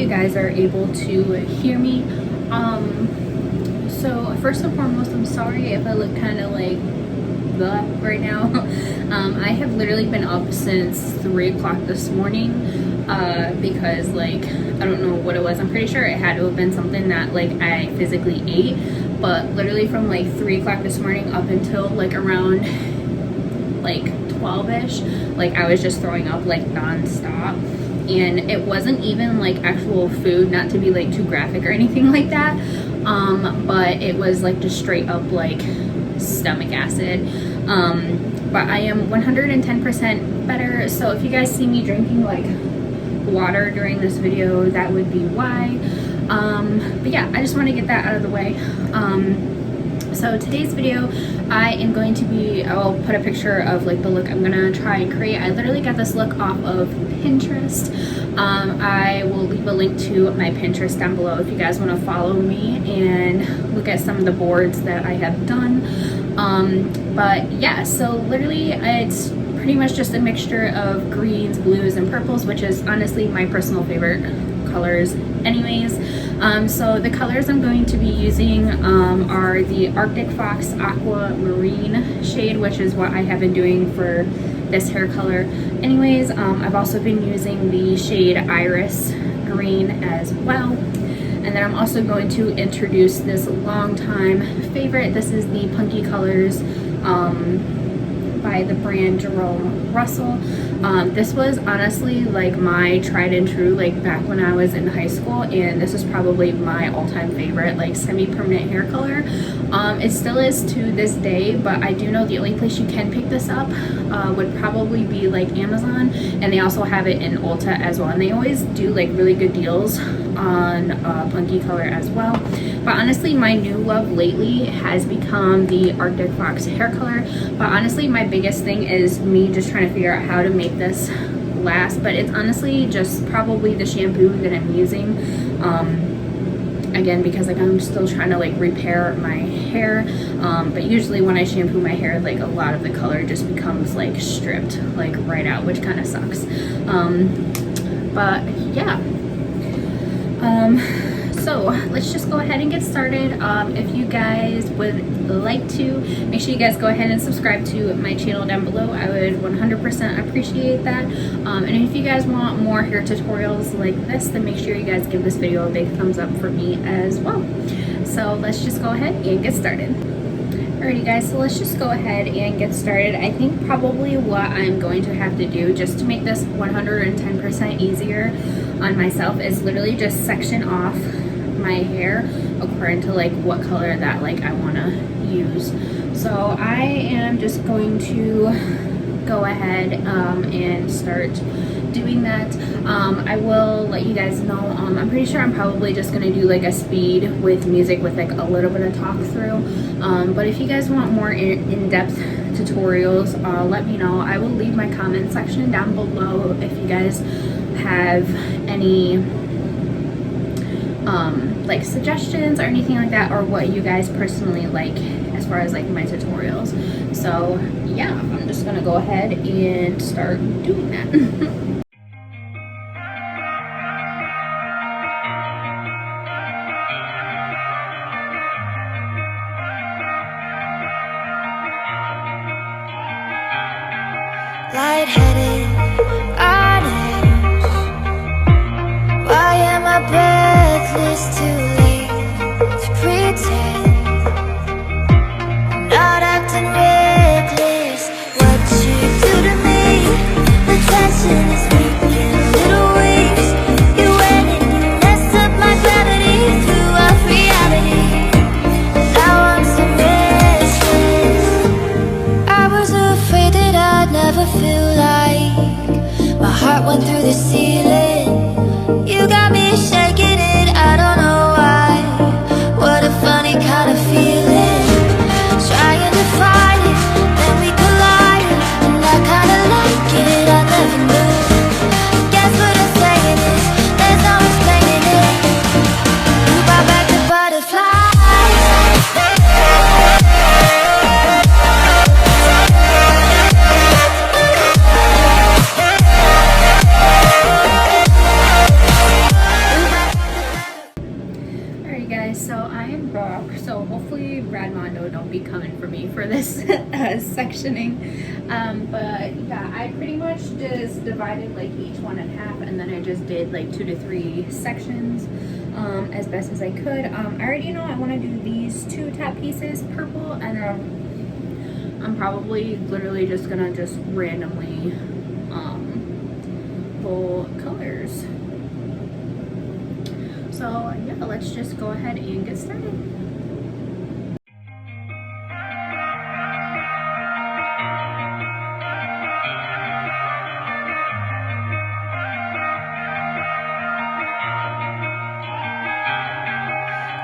you guys are able to hear me. So first and foremost, I'm sorry if I look kind of like blah right now. I have literally been up since 3 o'clock this morning because like I don't know what it was. I'm pretty sure it had to have been something that like I physically ate, but literally from like 3 o'clock this morning up until like around like 12ish, like I was just throwing up like non-stop. And it wasn't even like actual food, not to be like too graphic or anything like that, but it was like just straight up like stomach acid. But I am 110% better, so if you guys see me drinking like water during this video, that would be why. But yeah, I just want to get that out of the way. So today's video, I am going to be, I'll put a picture of like the look I'm gonna try and create. I literally got this look off of Pinterest. I will leave a link to my Pinterest down below if you guys want to follow me and look at some of the boards that I have done. But yeah, so literally it's pretty much just a mixture of greens, blues, and purples, which is honestly my personal favorite colors anyways. So the colors I'm going to be using are the Arctic Fox Aquamarine shade, which is what I have been doing for this hair color anyways. I've also been using the shade Iris Green as well. And then I'm also going to introduce this longtime favorite. This is the Punky Colors by the brand Jerome Russell. This was honestly like my tried and true like back when I was in high school, and this is probably my all-time favorite like semi-permanent hair color. It still is to this day, but I do know the only place you can pick this up would probably be like Amazon, and they also have it in Ulta as well, and they always do like really good deals on Punky Color as well. But honestly, my new love lately has become the Arctic Fox hair color. But honestly, my biggest thing is me just trying to figure out how to make this last, but it's honestly just probably the shampoo that I'm using, again because like I'm still trying to like repair my hair, but usually when I shampoo my hair, like a lot of the color just becomes like stripped like right out, which kind of sucks. But yeah, so let's just go ahead and get started. If you guys would like to, make sure you guys go ahead and subscribe to my channel down below. I would 100% appreciate that. And if you guys want more hair tutorials like this, then make sure you guys give this video a big thumbs up for me as well. So let's just go ahead and get started. Alrighty guys, so let's just go ahead and get started. I think probably what I'm going to have to do just to make this 110% easier on myself is literally just section off my hair according to like what color that like I want to use. So I am just going to go ahead and start doing that. I will let you guys know. I'm pretty sure I'm probably just gonna do like a speed with music with like a little bit of talk through. But if you guys want more in-depth tutorials, let me know. I will leave my comment section down below if you guys have any like suggestions or anything like that, or what you guys personally like as far as like my tutorials. So yeah, I'm just gonna go ahead and start doing that. Lightheaded, honest. Why am I breathless? Too late to pretend I'm not acting reckless. What you do to me, the tension is making little waves. You went and you messed up my gravity through off reality. Now I'm so restless. I was afraid that I'd never feel like my heart went through the ceiling. You got me shaking it, I don't know why. Alright guys, so I am back. So hopefully Brad Mondo don't be coming for me for this sectioning. But yeah, I pretty much just divided like each one in half, and then I just did like 2 to 3 sections as best as I could. I already know I want to do these 2 top pieces, purple, and I'm probably literally just gonna just randomly pull colors. So yeah, let's just go ahead and get started.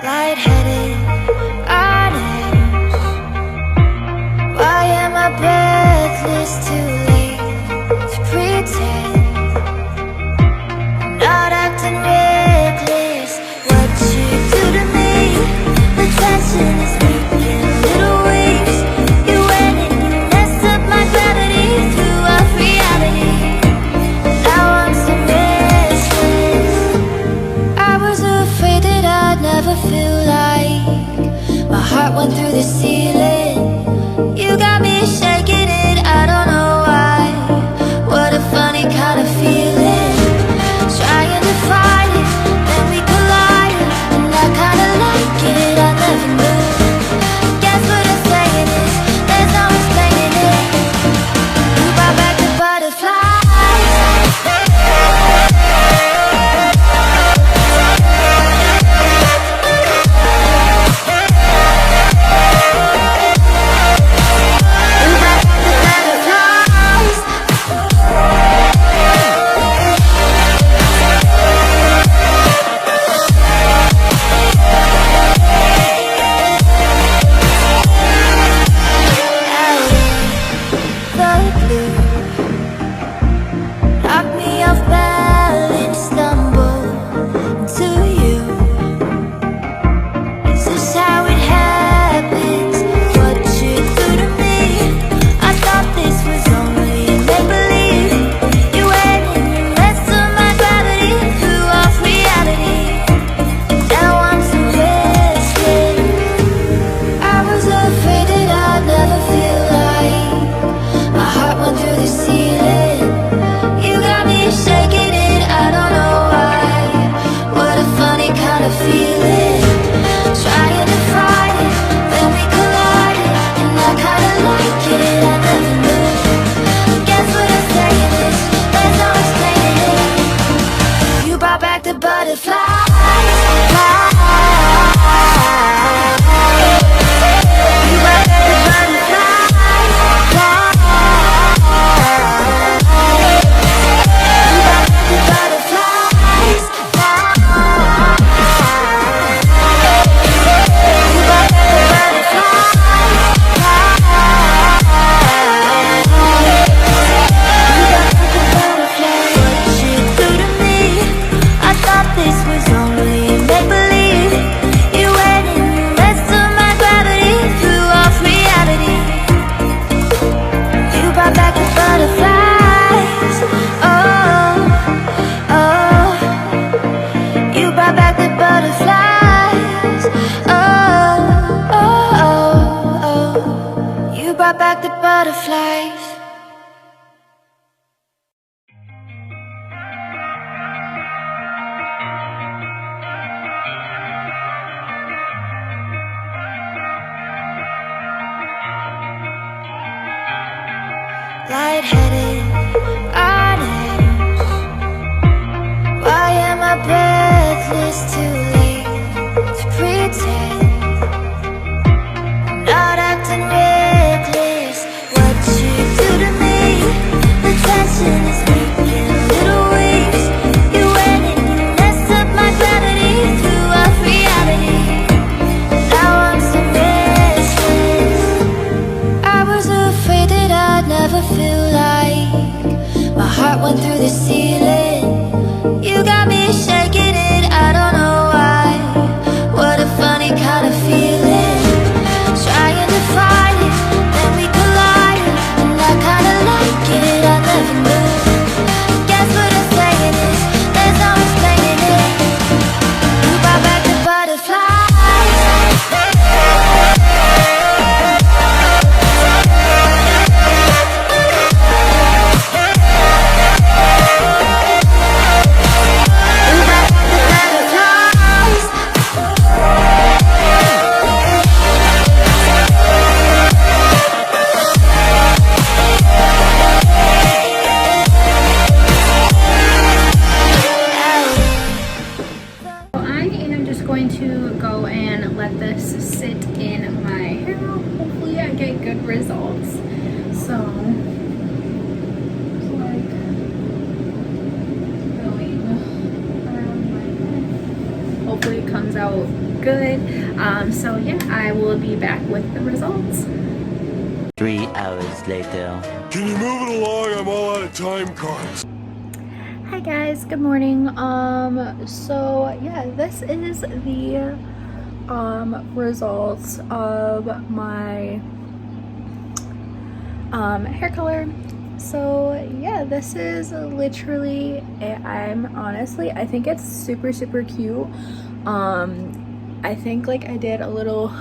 Lightheaded, honest. Why am I breathless? Too late to pretend. Not acting reckless. What you do to me? The tension is making little waves. You went and you messed up my gravity. Threw off reality. Now I'm so restless. I was afraid that I'd never feel like my heart went through the ceiling. You got me shaking it, I don't know why. What a funny kind of feeling. Trying to fight it, then we collided, and I kinda like it, I never knew. Guess what I'm saying is, there's no explaining it. You brought back the butterflies. Back the butterflies. Lightheaded, honest. Why am I breathless? Too late to pretend. Not acting reckless. What you do to me? The tension is making little waves. You went and you messed up my gravity. Threw off reality. Now I'm so restless. I was afraid that I'd never feel like my heart went through the ceiling. You got me shaking it, I don't know why. What a funny kind of and let this sit in my hair. Hopefully I get good results. So it's like going around my head. Hopefully it comes out good. So yeah, I will be back with the results. 3 hours later. Can you move it along? I'm all out of time cards. Hi guys, good morning. So yeah, this is the results of my hair color. So yeah, this is literally it. I think it's super cute. I think like I did a little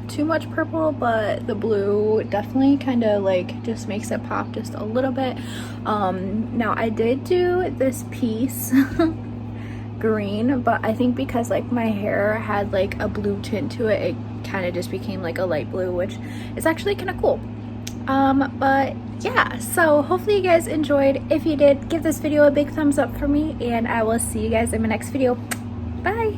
too much purple, but the blue definitely kind of like just makes it pop just a little bit. Now I did do this piece green, but I think because like my hair had like a blue tint to it, it kind of just became like a light blue, which is actually kind of cool. But yeah, so hopefully you guys enjoyed. If you did, give this video a big thumbs up for me, and I will see you guys in my next video. Bye.